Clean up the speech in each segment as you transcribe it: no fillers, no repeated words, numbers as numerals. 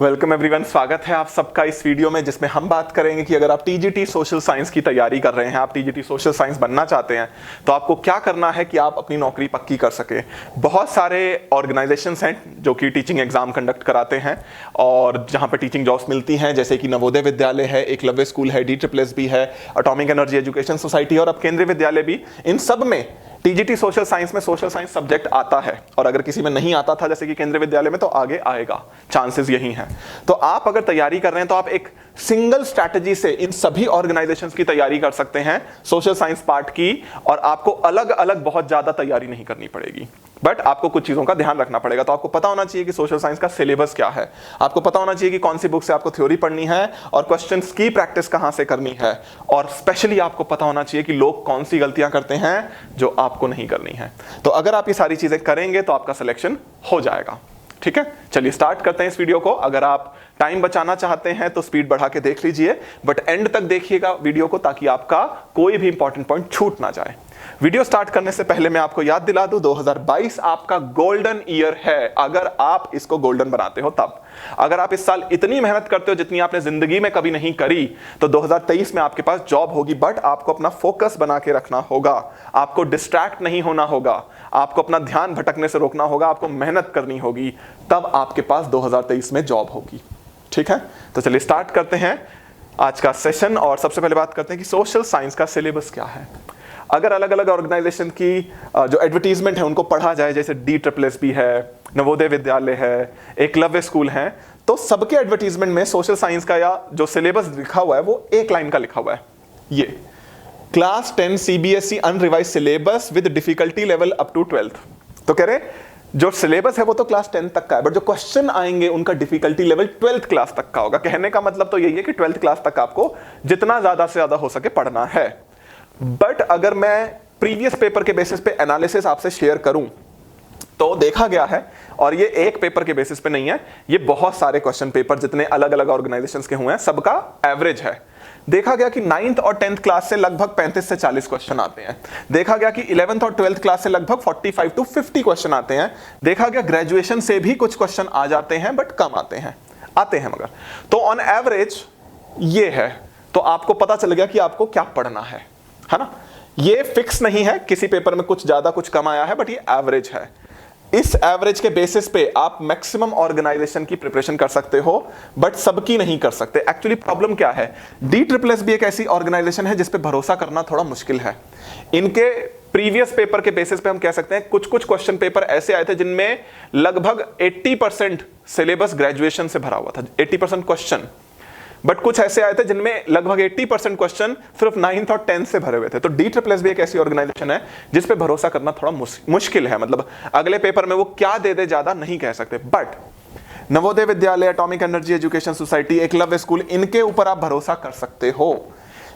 Welcome everyone, स्वागत है आप सबका इस वीडियो में जिसमें हम बात करेंगे कि अगर आप टीजीटी सोशल साइंस की तैयारी कर रहे हैं, आप टीजीटी सोशल साइंस बनना चाहते हैं तो आपको क्या करना है कि आप अपनी नौकरी पक्की कर सके। बहुत सारे ऑर्गेनाइजेशंस हैं जो कि टीचिंग एग्जाम कंडक्ट कराते हैं और जहां पर टीचिंग जॉब्स मिलती हैं, जैसे कि नवोदय विद्यालय है, एकलव्य स्कूल है, DSSB है, एटॉमिक एनर्जी एजुकेशन सोसाइटी और अब केंद्रीय विद्यालय भी। इन सब में टीजीटी सोशल साइंस में सोशल साइंस सब्जेक्ट आता है और अगर किसी में नहीं आता था जैसे कि केंद्रीय विद्यालय में तो आगे आएगा, चांसेस यही हैं। तो आप अगर तैयारी कर रहे हैं तो आप एक सिंगल स्ट्रैटेजी से इन सभी ऑर्गेनाइजेशंस की तैयारी कर सकते हैं सोशल साइंस पार्ट की, और आपको अलग अलग बहुत ज्यादा तैयारी नहीं करनी पड़ेगी। बट आपको कुछ चीजों का ध्यान रखना पड़ेगा। तो आपको पता होना चाहिए कि सोशल साइंस का सिलेबस क्या है, आपको पता होना चाहिए कि कौन सी बुक से आपको थ्योरी पढ़नी है और क्वेश्चंस की प्रैक्टिस कहां से करनी है, और स्पेशली आपको पता होना चाहिए कि लोग कौन सी गलतियां करते हैं जो आपको नहीं करनी है। तो अगर आप ये सारी चीजें करेंगे तो आपका सिलेक्शन हो जाएगा। ठीक है, चलिए स्टार्ट करते हैं इस वीडियो को। अगर आप टाइम बचाना चाहते हैं तो स्पीड बढ़ा के देख लीजिए, बट एंड तक देखिएगा वीडियो को ताकि आपका कोई भी इंपॉर्टेंट पॉइंट छूट ना जाए। वीडियो स्टार्ट करने से पहले मैं आपको याद दिला दूं, 2022 आपका गोल्डन ईयर है अगर आप इसको गोल्डन बनाते हो तब। अगर आप इस साल इतनी मेहनत करते हो जितनी आपने जिंदगी में कभी नहीं करी तो 2023 में आपके पास जॉब होगी। बट आपको अपना फोकस बना के रखना होगा, आपको डिस्ट्रैक्ट नहीं होना होगा, आपको अपना ध्यान भटकने से रोकना होगा, आपको मेहनत करनी होगी, तब आपके पास 2023 में जॉब होगी। ठीक है, तो चलिए स्टार्ट करते हैं आज का सेशन। और सबसे पहले बात करते हैं कि सोशल साइंस का सिलेबस क्या है। अगर अलग अलग ऑर्गेनाइजेशन की जो एडवर्टीजमेंट है उनको पढ़ा जाए, जैसे DSSB है, नवोदय विद्यालय है, एकलव्य स्कूल है, तो सबके एडवर्टीजमेंट में सोशल साइंस का या जो सिलेबस लिखा हुआ है वो एक लाइन का लिखा हुआ है, ये class 10 CBSE unrevised syllabus with difficulty level up to 12th। तो कह रहे जो सिलेबस है वो तो क्लास 10 तक का है, बट जो क्वेश्चन आएंगे उनका डिफिकल्टी लेवल 12th क्लास तक का होगा। कहने का मतलब तो यही है कि 12th क्लास तक आपको जितना ज्यादा से ज्यादा हो सके पढ़ना है। बट अगर मैं प्रीवियस पेपर के बेसिस पे एनालिसिस आपसे शेयर करूं तो देखा गया है, और ये एक पेपर के बेसिस पे नहीं है, ये बहुत सारे क्वेश्चन पेपर जितने अलग अलग ऑर्गेनाइजेशंस के हुए हैं सबका एवरेज है। देखा गया कि 9th और 10th क्लास से लगभग 35 से 40 क्वेश्चन आते हैं। देखा गया कि 11th और 12th क्लास से लगभग 45 to 50 क्वेश्चन आते हैं। देखा गया ग्रेजुएशन से भी कुछ क्वेश्चन आ जाते हैं बट कम आते हैं मगर। तो ऑन एवरेज ये है, तो आपको पता चल गया कि आपको क्या पढ़ना है ना। ये फिक्स नहीं है, किसी पेपर में कुछ ज्यादा कुछ कम आया है, बट ये एवरेज है। इस एवरेज के बेसिस पे आप मैक्सिमम ऑर्गेनाइजेशन की प्रिपरेशन कर सकते हो, बट सबकी नहीं कर सकते। एक्चुअली प्रॉब्लम क्या है, DSSB एक ऐसी ऑर्गेनाइजेशन है जिस पे भरोसा करना थोड़ा मुश्किल है। इनके प्रीवियस पेपर के बेसिस पे हम कह सकते हैं कुछ कुछ क्वेश्चन पेपर ऐसे आए थे जिनमें लगभग 80% सिलेबस ग्रेजुएशन से भरा हुआ था, 80% क्वेश्चन। बट कुछ ऐसे आए थे जिनमें लगभग 80% क्वेश्चन सिर्फ 9th और 10th से भरे हुए थे। तो DSSB एक ऐसी ऑर्गेनाइजेशन है जिस पे भरोसा करना थोड़ा मुश्किल है, मतलब अगले पेपर में वो क्या दे दे ज्यादा नहीं कह सकते। But Navodaya Vidyalaya, atomic energy education society, Eklavya school, इनके ऊपर आप भरोसा कर सकते हो।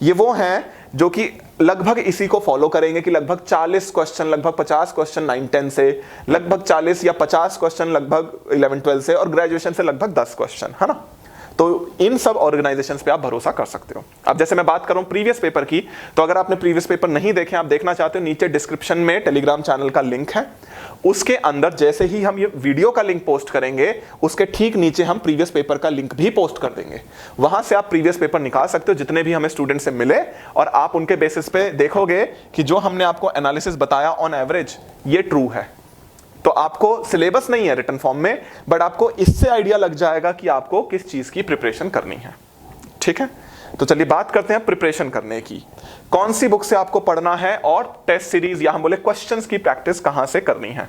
ये वो हैं जो कि लगभग इसी को फॉलो करेंगे कि लगभग 40 क्वेश्चन, लगभग 50 क्वेश्चन 9-10 से, लगभग 40 या 50 क्वेश्चन लगभग 11-12 से, और ग्रेजुएशन से लगभग 10 क्वेश्चन, है ना। तो इन सब ऑर्गेनाइजेशंस पे आप भरोसा कर सकते हो। अब जैसे मैं बात करूं प्रीवियस पेपर की, तो अगर आपने प्रीवियस पेपर नहीं देखे, आप देखना चाहते हो, नीचे डिस्क्रिप्शन में टेलीग्राम चैनल का लिंक है। उसके अंदर जैसे ही हम ये वीडियो का लिंक पोस्ट करेंगे उसके ठीक नीचे हम प्रीवियस पेपर का लिंक भी पोस्ट कर देंगे। वहां से आप प्रीवियस पेपर निकाल सकते हो जितने भी हमें स्टूडेंट से मिले, और आप उनके बेसिस पे देखोगे कि जो हमने आपको एनालिसिस बताया ऑन एवरेज ये ट्रू है। तो आपको सिलेबस नहीं है रिटन फॉर्म में, बट आपको इससे आइडिया लग जाएगा कि आपको किस चीज की प्रिपरेशन करनी है। ठीक है, तो चलिए बात करते हैं प्रिपरेशन करने की, कौन सी बुक से आपको पढ़ना है और टेस्ट सीरीज या हम बोले क्वेश्चंस की प्रैक्टिस कहां से करनी है।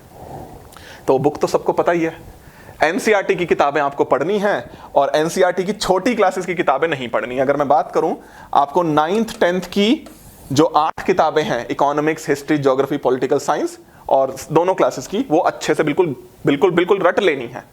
तो बुक तो सबको पता ही है, NCERT की किताबें आपको पढ़नी है, और NCERT की छोटी क्लासेस की किताबें नहीं पढ़नी। अगर मैं बात करूं, आपको 9th 10th की जो 8 किताबें हैं, economics, history, geography, political science, और दोनों क्लासेस की, वो अच्छे से बिल्कुल रट लेनी है।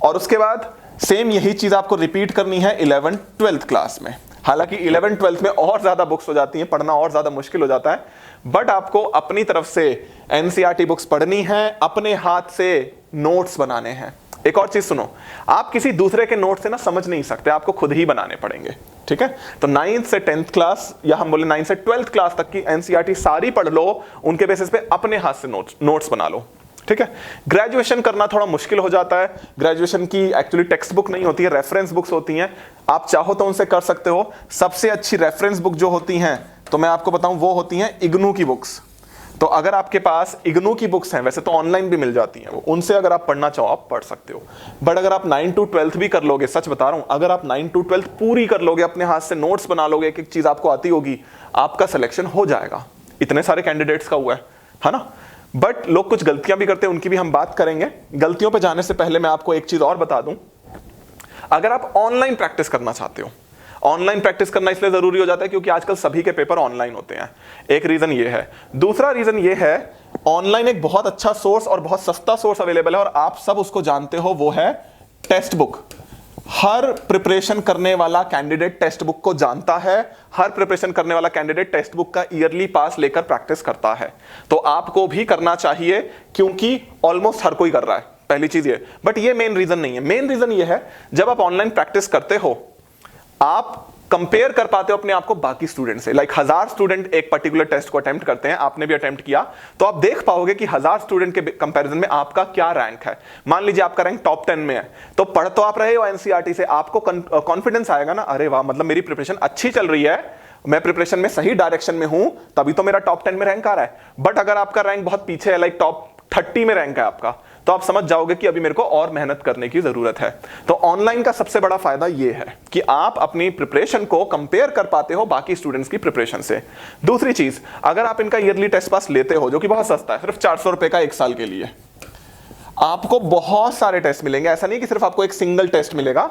और उसके बाद सेम यही चीज आपको रिपीट करनी है 11th 12th क्लास में। हालांकि 11th 12th में और ज्यादा बुक्स हो जाती हैं, पढ़ना और ज्यादा मुश्किल हो जाता है, बट आपको अपनी तरफ से NCERT बुक्स पढ़नी है, अपने हाथ से नोट्स बनाने हैं। एक और चीज सुनो, आप किसी दूसरे के नोट से ना समझ नहीं सकते, आपको खुद ही बनाने पड़ेंगे। ठीक है, तो 9th से 10th क्लास या हम बोले 9th से 12th क्लास तक की NCERT सारी पढ़ लो, उनके बेसिस पे अपने हाथ से नोट्स बना लो। ठीक है। ग्रेजुएशन करना थोड़ा मुश्किल हो जाता है, ग्रेजुएशन की एक्चुअली टेक्स्ट बुक नहीं होती है, रेफरेंस बुक्स होती हैं। आप चाहो तो उनसे कर सकते हो। सबसे अच्छी रेफरेंस बुक जो होती हैं तो मैं आपको बताऊं वो होती हैं इग्नू की बुक्स। तो अगर आपके पास इग्नू की बुक्स हैं, वैसे तो ऑनलाइन भी मिल जाती हैं वो, उनसे अगर आप पढ़ना चाहो आप पढ़ सकते हो। बट अगर आप 9 to 12 भी कर लोगे, सच बता रहा हूं, अगर आप 9 to 12 पूरी कर लोगे, अपने हाथ से नोट्स बना लोगे, एक एक चीज आपको आती होगी, आपका सिलेक्शन हो जाएगा। इतने सारे कैंडिडेट्स का हुआ है ना। बट लोग कुछ गलतियां भी करते हैं, उनकी भी हम बात करेंगे। गलतियों पे जाने से पहले मैं आपको एक चीज और बता दूं, अगर आप ऑनलाइन प्रैक्टिस करना चाहते हो, ऑनलाइन प्रैक्टिस करना इसलिए जरूरी हो जाता है क्योंकि आजकल सभी के पेपर ऑनलाइन होते हैं, एक रीजन ये है। दूसरा रीजन ये है, ऑनलाइन एक बहुत अच्छा सोर्स और बहुत सस्ता सोर्स अवेलेबल है और आप सब उसको जानते हो, वो है टेक्स्ट बुक। हर प्रिपरेशन करने वाला कैंडिडेट टेक्स्ट बुक को जानता है, हर प्रिपरेशन करने वाला कैंडिडेट टेक्स्ट बुक का ईयरली पास लेकर प्रैक्टिस करता है। तो आपको भी करना चाहिए क्योंकि ऑलमोस्ट हर कोई कर रहा है, पहली चीज ये। बट ये मेन रीजन नहीं है। मेन रीजन ये है, जब आप ऑनलाइन प्रैक्टिस करते हो आप कंपेयर कर पाते हो अपने आप को बाकी स्टूडेंट से। लाइक 1000 स्टूडेंट एक पर्टिकुलर टेस्ट को अटेम्प्ट करते हैं, आपने भी अटेम्प्ट किया, तो आप देख पाओगे कि 1000 स्टूडेंट के कंपैरिजन में आपका क्या रैंक है। मान लीजिए आपका रैंक टॉप 10 में है, तो पढ़ तो आप रहे हो एनसीईआरटी से, आपको कॉन्फिडेंस आएगा ना, अरे वाह, मतलब मेरी प्रिपरेशन अच्छी चल रही है, मैं प्रिपरेशन में सही डायरेक्शन में हूं, तभी तो मेरा टॉप 10 में रैंक आ रहा है। बट अगर आपका रैंक बहुत पीछे है, लाइक टॉप 30 में रैंक है आपका, तो आप समझ जाओगे कि अभी मेरे को और मेहनत करने की जरूरत है। तो ऑनलाइन का सबसे बड़ा फायदा यह है कि आप अपनी प्रिपरेशन को कंपेयर कर पाते हो बाकी स्टूडेंट्स की प्रिपरेशन से। दूसरी चीज, अगर आप इनका ईयरली टेस्ट पास लेते हो, जो कि बहुत सस्ता है, सिर्फ 400 रुपए का 1 साल के लिए, आपको बहुत सारे टेस्ट मिलेंगे। ऐसा नहीं कि सिर्फ आपको एक सिंगल टेस्ट मिलेगा,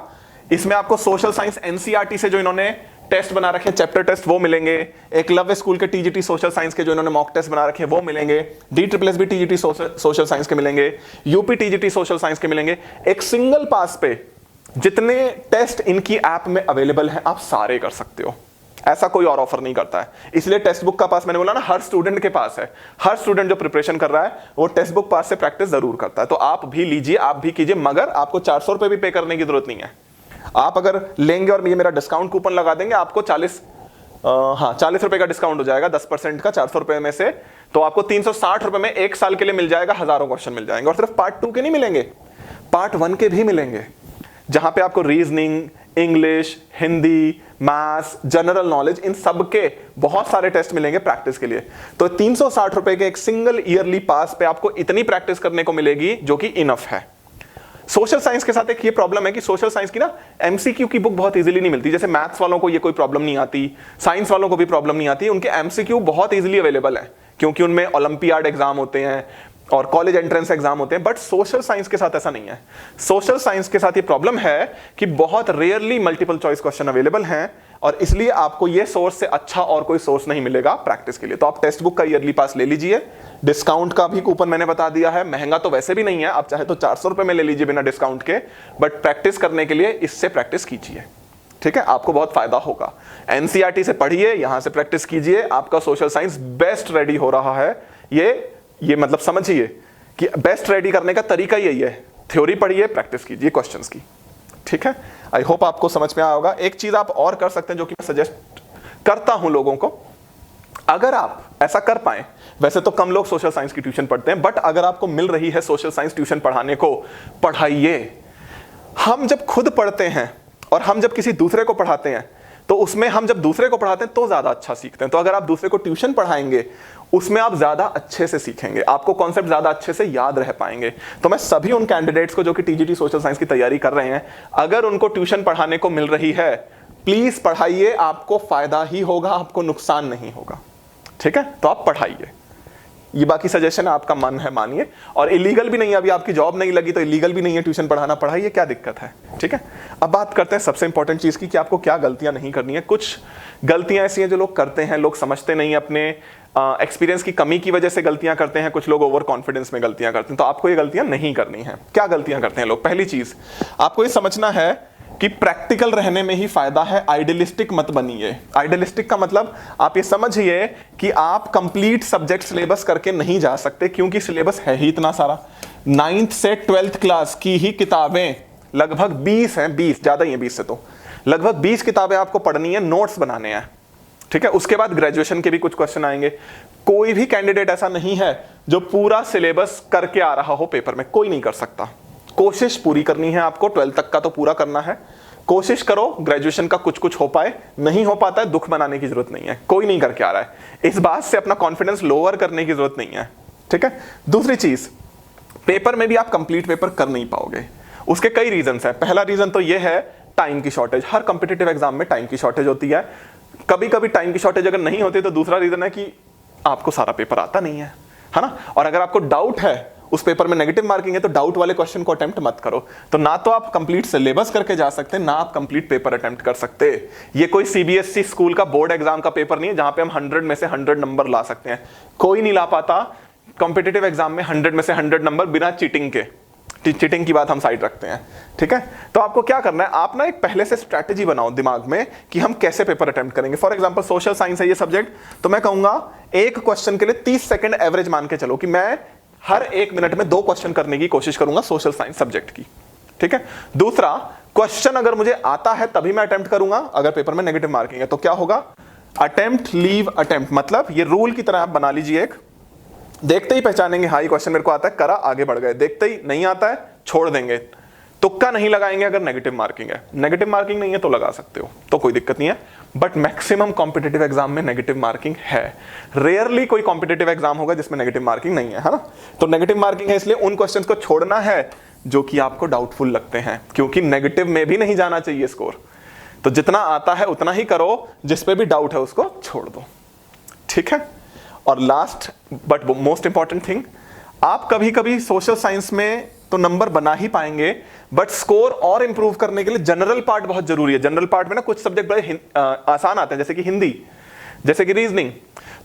इसमें आपको सोशल साइंस एनसीईआरटी से जो इन्होंने टेस्ट बना रखे हैं, चैप्टर टेस्ट, वो मिलेंगे। एक लव्य स्कूल के टीजीटी सोशल साइंस के जो इन्होंने मॉक टेस्ट बना रखे हैं वो मिलेंगे। DSSS टीजीटी सोशल साइंस के मिलेंगे, यूपी टीजीटी सोशल साइंस के मिलेंगे। एक सिंगल पास पे जितने टेस्ट इनकी ऐप में अवेलेबल हैं आप सारे कर सकते हो। ऐसा कोई और ऑफर नहीं करता है। इसलिए टेक्स्ट बुक का पास, मैंने बोला ना, हर स्टूडेंट के पास है। हर स्टूडेंट जो प्रिपरेशन कर रहा है वो टेक्स्ट बुक पास से प्रैक्टिस जरूर करता है। तो आप भी लीजिए, आप भी कीजिए, मगर आपको 400 रुपए भी पे करने की जरूरत नहीं है। आप अगर लेंगे और ये मेरा डिस्काउंट कूपन लगा देंगे, आपको 40 रुपए का डिस्काउंट हो जाएगा 10% का 400 रुपए में से। तो आपको 360 रुपए में 1 साल के लिए मिल जाएगा, हजारों क्वेश्चन मिल जाएंगे। और सिर्फ पार्ट 2 के नहीं मिलेंगे, पार्ट 1 के भी मिलेंगे, जहां पे आपको reasoning, English, Hindi, maths, general knowledge, इन सब के बहुत सारे टेस्ट मिलेंगे प्रैक्टिस के लिए। तो 360 रुपए के एक सिंगल ईयरली पास पे आपको इतनी प्रैक्टिस करने को मिलेगी, जो कि इनफ है। सोशल साइंस के साथ एक ये प्रॉब्लम है कि सोशल साइंस की ना एमसीक्यू की बुक बहुत इजीली नहीं मिलती। जैसे मैथ्स वालों को ये कोई प्रॉब्लम नहीं आती, साइंस वालों को भी प्रॉब्लम नहीं आती, उनके एमसीक्यू बहुत इजीली अवेलेबल है क्योंकि उनमें ओलंपियाड एग्जाम होते हैं और कॉलेज एंट्रेंस एग्जाम होते हैं। बट सोशल साइंस के साथ ऐसा नहीं है। सोशल साइंस के साथ ये प्रॉब्लम है कि बहुत rarely multiple choice question available हैं और इसलिए आपको ये सोर्स से अच्छा और कोई सोर्स नहीं मिलेगा प्रैक्टिस के लिए। तो आप टेक्स्ट बुक का ईयरली पास ले लीजिए। डिस्काउंट का भी कूपन मैंने बता दिया है, महंगा तो वैसे भी नहीं है, आप चाहे तो 400 रुपए में ले लीजिए बिना डिस्काउंट के, बट प्रैक्टिस करने के लिए इससे प्रैक्टिस कीजिए, ठीक है, आपको बहुत फायदा होगा। एनसीईआरटी से पढ़िए, यहां से प्रैक्टिस कीजिए, आपका सोशल साइंस बेस्ट रेडी हो रहा है। ये मतलब समझिए कि बेस्ट रेडी करने का तरीका यही है, थ्योरी पढ़िए, प्रैक्टिस कीजिए क्वेश्चंस की, ठीक है। आई होप आपको समझ में आया होगा। एक चीज आप और कर सकते हैं जो कि मैं सजेस्ट करता हूं लोगों को, अगर आप ऐसा कर पाए, वैसे तो कम लोग सोशल साइंस की ट्यूशन पढ़ते हैं, बट अगर आपको मिल रही है सोशल साइंस ट्यूशन पढ़ाने को, पढ़ाइए। हम जब खुद पढ़ते हैं और हम जब किसी दूसरे को पढ़ाते हैं, तो उसमें हम जब दूसरे को पढ़ाते हैं तो ज्यादा अच्छा सीखते हैं। तो अगर आप दूसरे को ट्यूशन पढ़ाएंगे, उसमें आप ज्यादा अच्छे से सीखेंगे, आपको कॉन्सेप्ट ज्यादा अच्छे से याद रह पाएंगे। तो मैं सभी उन कैंडिडेट्स को जो कि टीजीटी सोशल साइंस की तैयारी कर रहे हैं, अगर उनको ट्यूशन पढ़ाने को मिल रही है, प्लीज पढ़ाइए, आपको फायदा ही होगा, आपको नुकसान नहीं होगा, ठीक है। तो आप पढ़ाइए, ये बाकी सजेशन आपका मन है मानिए। और इलीगल भी नहीं है, अभी आपकी जॉब नहीं लगी तो इलीगल भी नहीं है ट्यूशन पढ़ाना, पढ़ाइए, क्या दिक्कत है, ठीक है। अब बात करते हैं सबसे इंपॉर्टेंट चीज की कि आपको क्या गलतियां नहीं करनी है। कुछ गलतियां ऐसी हैं जो लोग करते हैं, लोग समझते नहीं, अपने एक्सपीरियंस की कमी की वजह से गलतियां करते हैं, कुछ लोग ओवर कॉन्फिडेंस में गलतियां करते हैं। तो आपको ये गलतियां नहीं करनी है। क्या गलतियां करते हैं लोग? पहली चीज आपको ये समझना है कि प्रैक्टिकल रहने में ही फायदा है, आइडियलिस्टिक मत बनिए। आइडियलिस्टिक का मतलब आप ये समझिए कि आप कंप्लीट सब्जेक्ट सिलेबस करके नहीं जा सकते, क्योंकि सिलेबस है ही इतना सारा। 9th से 12th क्लास की ही किताबें लगभग 20 हैं, 20 ज्यादा ही है, 20 से तो लगभग 20 किताबें आपको पढ़नी है, नोट्स बनाने हैं, ठीक है। उसके बाद ग्रेजुएशन के भी कुछ क्वेश्चन आएंगे। कोई भी कैंडिडेट ऐसा नहीं है जो पूरा सिलेबस करके आ रहा हो पेपर में, कोई नहीं कर सकता। कोशिश पूरी करनी है आपको, 12th तक का तो पूरा करना है। कोशिश करो ग्रेजुएशन का कुछ कुछ हो पाए, नहीं हो पाता है दुख मनाने की जरूरत नहीं है, कोई नहीं करके आ रहा है, इस बात से अपना कॉन्फिडेंस लोअर करने की जरूरत नहीं है, ठीक है। दूसरी चीज, पेपर में भी आप कंप्लीट पेपर कर नहीं पाओगे, उसके कई रीजंस हैं। पहला रीजन तो ये है टाइम की शॉर्टेज। हर कॉम्पिटिटिव एग्जाम में टाइम की शॉर्टेज होती है। कभी कभी टाइम की शॉर्टेज अगर नहीं होती तो दूसरा रीजन है कि आपको सारा पेपर आता नहीं है ना। और अगर आपको डाउट है उस पेपर में नेगेटिव मार्किंग है तो डाउट वाले क्वेश्चन को अटेम्प्ट मत करो। तो ना तो आप कंप्लीट सिलेबस करके जा सकते, ना आप कंप्लीट पेपर अटेम्प्ट कर सकते। ये कोई सीबीएसई स्कूल का बोर्ड एग्जाम का पेपर नहीं है जहां पे हम 100 में से 100 नंबर ला सकते हैं। कोई नहीं ला पाता कॉम्पिटिटिव एग्जाम में 100 में से 100 नंबर बिना चीटिंग के। चीटिंग की बात हम साइड रखते हैं, ठीक है। तो आपको क्या करना है, आप ना एक पहले से स्ट्रैटेजी बनाओ दिमाग में कि हम कैसे पेपर अटेम्प्ट करेंगे। फॉर एग्जांपल सोशल साइंस है ये सब्जेक्ट, तो मैं कहूंगा एक क्वेश्चन के लिए 30 सेकंड एवरेज मान के चलो कि मैं हर 1 मिनट में 2 क्वेश्चन करने की कोशिश करूंगा सोशल साइंस सब्जेक्ट की, ठीक है। दूसरा, क्वेश्चन अगर मुझे आता है तभी मैं अटेम्प्ट करूंगा। अगर पेपर में नेगेटिव मार्किंग है तो क्या होगा, अटेम्प्ट लीव अटेम्प्ट, मतलब ये रूल की तरह आप बना लीजिए एक। देखते ही पहचानेंगे हाँ ये क्वेश्चन मेरे को आता है, करा आगे बढ़ गए। देखते ही नहीं आता है छोड़ देंगे, तुक्का नहीं लगाएंगे। अगर नेगेटिव मार्किंग है, नेगेटिव मार्किंग नहीं है तो लगा सकते हो, तो कोई दिक्कत नहीं है। बट मैक्सिमम कॉम्पिटिटिव एग्जाम में नेगेटिव मार्किंग है। रेयरली कोई कॉम्पिटिटिव एग्जाम होगा जिसमें नेगेटिव मार्किंग नहीं है ना। तो नेगेटिव मार्किंग है इसलिए उन क्वेश्चंस को छोड़ना है जो कि आपको डाउटफुल लगते हैं, क्योंकि नेगेटिव में भी नहीं जाना चाहिए स्कोर। तो जितना आता है उतना ही करो, जिस पे भी डाउट है उसको छोड़ दो, ठीक है। और last but most important thing, आप कभी कभी सोशल साइंस में तो नंबर बना ही पाएंगे, बट स्कोर और इंप्रूव करने के लिए जनरल पार्ट बहुत जरूरी है। जनरल पार्ट में ना कुछ सब्जेक्ट बड़े आसान आते हैं, जैसे कि हिंदी, जैसे कि रीजनिंग।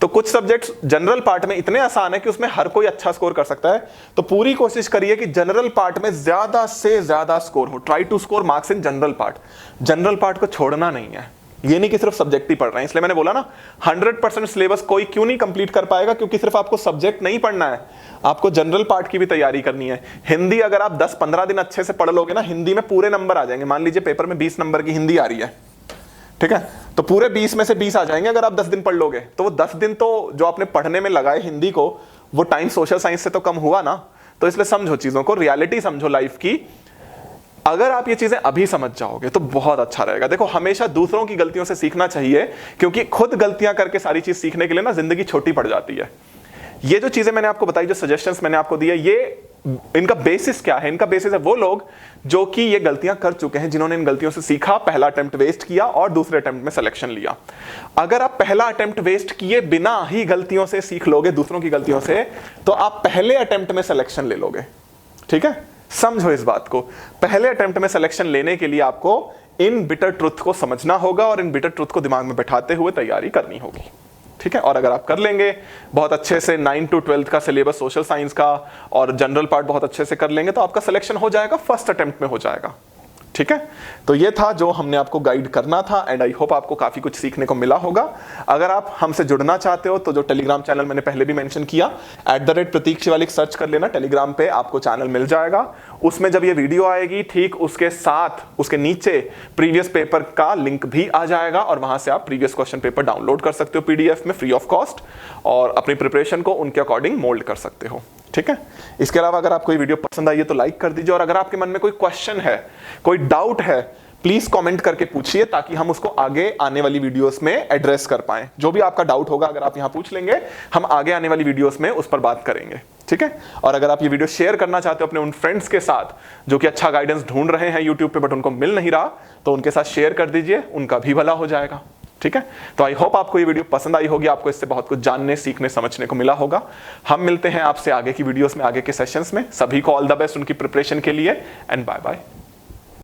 तो कुछ सब्जेक्ट्स जनरल पार्ट में इतने आसान है कि उसमें हर कोई अच्छा स्कोर कर सकता है। तो पूरी कोशिश करिए कि जनरल पार्ट में ज्यादा से ज्यादा स्कोर हो। Try to score marks in general part. General part को छोड़ना नहीं है। ये नहीं कि सिर्फ सब्जेक्ट ही पढ़ रहे हैं, इसलिए मैंने बोला ना 100% सिलेबस कोई क्यों नहीं कंप्लीट कर पाएगा, क्योंकि सिर्फ आपको सब्जेक्ट नहीं पढ़ना है, आपको जनरल पार्ट की भी तैयारी करनी है। हिंदी अगर आप 10-15 दिन अच्छे से पढ़ लोगे ना, हिंदी में पूरे नंबर आ जाएंगे। मान लीजिए पेपर में 20 नंबर की हिंदी आ रही है, ठीक है, तो पूरे 20 में से 20 आ जाएंगे अगर आप 10 दिन पढ़ लोगे। तो वो 10 दिन तो जो आपने पढ़ने में लगाए हिंदी को, वो टाइम सोशल साइंस से तो कम हुआ ना। तो इसलिए समझो चीजों को, रियलिटी समझो लाइफ की। अगर आप ये चीजें अभी समझ जाओगे तो बहुत अच्छा रहेगा। देखो, हमेशा दूसरों की गलतियों से सीखना चाहिए, क्योंकि खुद गलतियां करके सारी चीज सीखने के लिए ना जिंदगी छोटी पड़ जाती है। ये जो चीजें मैंने आपको बताई, जो सजेशंस मैंने आपको दिए, ये इनका बेसिस क्या है? इनका बेसिस है वो लोग जो कि ये गलतियां कर चुके हैं, जिन्होंने इन गलतियों से सीखा, पहला अटेम्प्ट वेस्ट किया और दूसरे अटेम्प्ट में सिलेक्शन लिया। अगर आप पहला अटेम्प्ट वेस्ट किए बिना ही गलतियों से सीख लोगे, दूसरों की गलतियों से, तो आप पहले अटेम्प्ट में सिलेक्शन ले लोगे, ठीक है। समझो इस बात को, पहले अटेम्प्ट में सिलेक्शन लेने के लिए आपको इन बिटर ट्रुथ को समझना होगा और इन बिटर ट्रुथ को दिमाग में बैठाते हुए तैयारी करनी होगी, ठीक है। और अगर आप कर लेंगे बहुत अच्छे से 9 to 12 का सिलेबस सोशल साइंस का और जनरल पार्ट बहुत अच्छे से कर लेंगे, तो आपका सिलेक्शन हो जाएगा, फर्स्ट अटेम्प्ट में हो जाएगा, ठीक है। तो ये था जो हमने आपको गाइड करना था, एंड आई होप आपको काफी कुछ सीखने को मिला होगा। अगर आप हमसे जुड़ना चाहते हो तो जो टेलीग्राम चैनल मैंने पहले भी मेंशन किया, @प्रतीक शिवालिक सर्च कर लेना, टेलीग्राम पे आपको चैनल मिल जाएगा। उसमें जब ये वीडियो आएगी, ठीक उसके साथ उसके नीचे प्रीवियस पेपर का लिंक भी आ जाएगा, और वहां से आप प्रीवियस क्वेश्चन पेपर डाउनलोड कर सकते हो PDF में फ्री ऑफ कॉस्ट, और अपनी प्रिपरेशन को उनके अकॉर्डिंग मोल्ड कर सकते हो, ठीक है। इसके अलावा अगर आपको ये वीडियो पसंद आई है तो लाइक कर दीजिए, और अगर आपके मन में कोई क्वेश्चन है, कोई डाउट है, प्लीज कमेंट करके पूछिए, ताकि हम उसको आगे आने वाली वीडियोस में एड्रेस कर पाएं। जो भी आपका डाउट होगा अगर आप यहां पूछ लेंगे, हम आगे आने वाली वीडियोस में उस पर बात करेंगे, ठीक है। और अगर आप ये वीडियो शेयर करना चाहते हो अपने उन फ्रेंड्स के साथ जो कि अच्छा गाइडेंस ढूंढ रहे हैं यूट्यूब पे बट उनको मिल नहीं रहा, तो उनके साथ शेयर कर दीजिए, उनका भी भला हो जाएगा, ठीक है। तो आई होप आपको ये वीडियो पसंद आई होगी, आपको इससे बहुत कुछ जानने, सीखने, समझने को मिला होगा। हम मिलते हैं आपसे आगे की वीडियोस में, आगे के सेशंस में। सभी को ऑल द बेस्ट उनकी प्रिपरेशन के लिए, एंड बाय बाय।